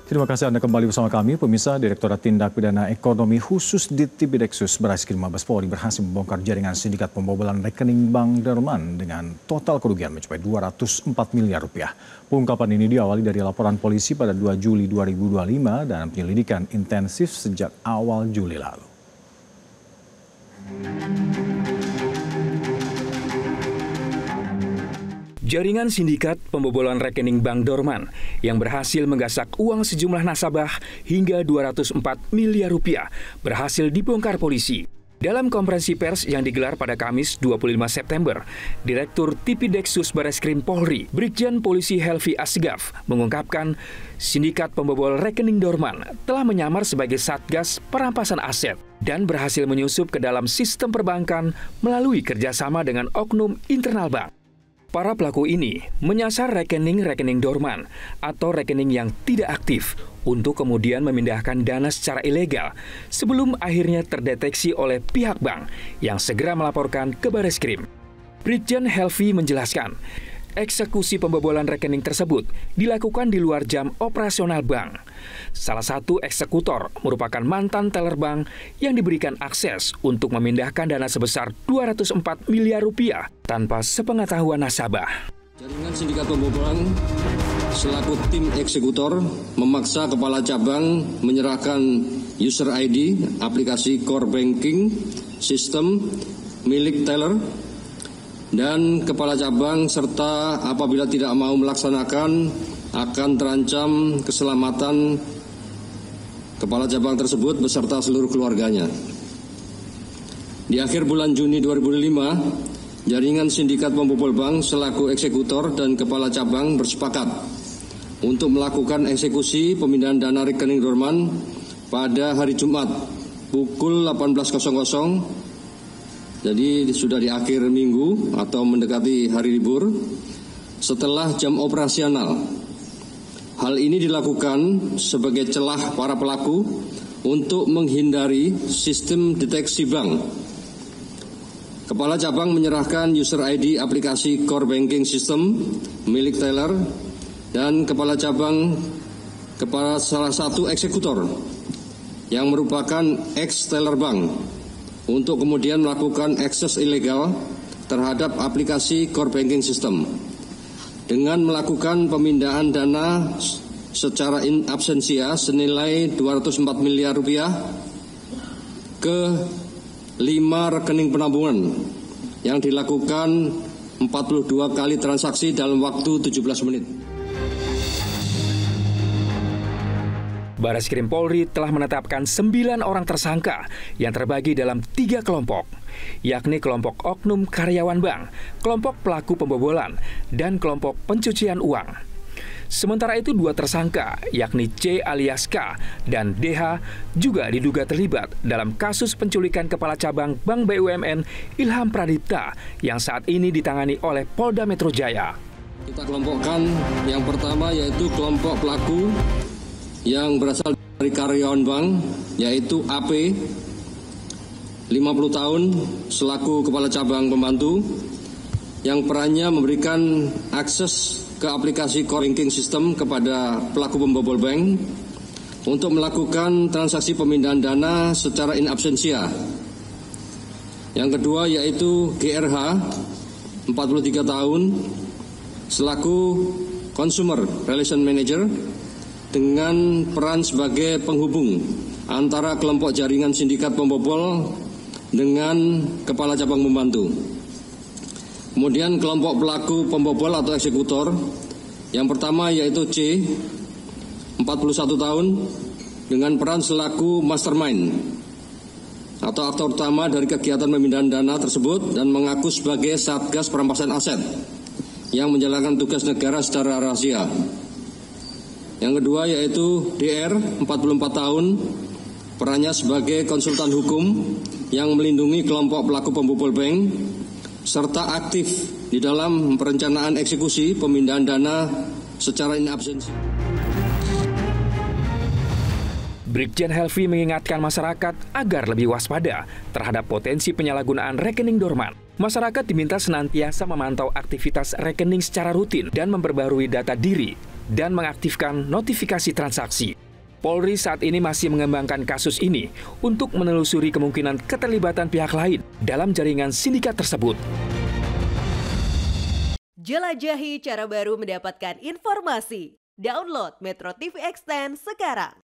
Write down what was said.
Terima kasih Anda kembali bersama kami. Pemirsa, Direktorat Tindak Pidana Ekonomi Khusus Ditipideksus Barreskrim Mabes Polri berhasil membongkar jaringan sindikat pembobolan rekening Bank Dorman dengan total kerugian mencapai 204 miliar rupiah. Pengungkapan ini diawali dari laporan polisi pada 2 Juli 2025 dan penyelidikan intensif sejak awal Juli lalu. Jaringan sindikat pembobolan rekening Bank Dorman yang berhasil menggasak uang sejumlah nasabah hingga 204 miliar rupiah berhasil dibongkar polisi. Dalam konferensi pers yang digelar pada Kamis 25 September, Direktur Tipideksus Barreskrim Polri, Brigjen Polisi Helvi Asgaf, mengungkapkan sindikat pembobol rekening Dorman telah menyamar sebagai satgas perampasan aset dan berhasil menyusup ke dalam sistem perbankan melalui kerjasama dengan oknum internal bank. Para pelaku ini menyasar rekening-rekening dorman atau rekening yang tidak aktif untuk kemudian memindahkan dana secara ilegal sebelum akhirnya terdeteksi oleh pihak bank yang segera melaporkan ke Barreskrim. Brigjen Helvi menjelaskan, eksekusi pembobolan rekening tersebut dilakukan di luar jam operasional bank. Salah satu eksekutor merupakan mantan teller bank yang diberikan akses untuk memindahkan dana sebesar 204 miliar rupiah tanpa sepengetahuan nasabah. Jaringan sindikat pembobolan selaku tim eksekutor memaksa kepala cabang menyerahkan user ID aplikasi core banking sistem milik teller dan kepala cabang serta apabila tidak mau melaksanakan akan terancam keselamatan kepala cabang tersebut beserta seluruh keluarganya. Di akhir bulan Juni 2005, jaringan sindikat pembobol bank selaku eksekutor dan kepala cabang bersepakat untuk melakukan eksekusi pemindahan dana rekening dorman pada hari Jumat pukul 18.00. Jadi sudah di akhir minggu atau mendekati hari libur setelah jam operasional. Hal ini dilakukan sebagai celah para pelaku untuk menghindari sistem deteksi bank. Kepala cabang menyerahkan user ID aplikasi core banking system milik teller dan kepala cabang kepada salah satu eksekutor yang merupakan ex-teller bank untuk kemudian melakukan akses ilegal terhadap aplikasi core banking system dengan melakukan pemindahan dana secara in absentia senilai 204 miliar rupiah ke 5 rekening penabungan yang dilakukan 42 kali transaksi dalam waktu 17 menit. Barreskrim Polri telah menetapkan 9 orang tersangka yang terbagi dalam 3 kelompok, yakni kelompok oknum karyawan bank, kelompok pelaku pembobolan, dan kelompok pencucian uang. Sementara itu 2 tersangka, yakni C alias K dan DH, juga diduga terlibat dalam kasus penculikan kepala cabang Bank BUMN Ilham Pradipta yang saat ini ditangani oleh Polda Metro Jaya. Kita kelompokkan yang pertama yaitu kelompok pelaku yang berasal dari karyawan bank, yaitu AP, 50 tahun, selaku kepala cabang pembantu, yang perannya memberikan akses ke aplikasi core banking system kepada pelaku pembobol bank untuk melakukan transaksi pemindahan dana secara in absentia. Yang kedua yaitu GRH, 43 tahun, selaku Consumer Relation Manager, dengan peran sebagai penghubung antara kelompok jaringan sindikat pembobol dengan kepala cabang pembantu. Kemudian kelompok pelaku pembobol atau eksekutor, yang pertama yaitu C, 41 tahun, dengan peran selaku mastermind atau aktor utama dari kegiatan pemindahan dana tersebut dan mengaku sebagai satgas perampasan aset yang menjalankan tugas negara secara rahasia. Yang kedua yaitu DR, 44 tahun, perannya sebagai konsultan hukum yang melindungi kelompok pelaku pembobol bank, serta aktif di dalam perencanaan eksekusi pemindahan dana secara in absentia. Brigjen Helvi mengingatkan masyarakat agar lebih waspada terhadap potensi penyalahgunaan rekening dorman. Masyarakat diminta senantiasa memantau aktivitas rekening secara rutin dan memperbarui data diri dan mengaktifkan notifikasi transaksi. Polri saat ini masih mengembangkan kasus ini untuk menelusuri kemungkinan keterlibatan pihak lain dalam jaringan sindikat tersebut. Jelajahi cara baru mendapatkan informasi. Download Metro TV Extend sekarang.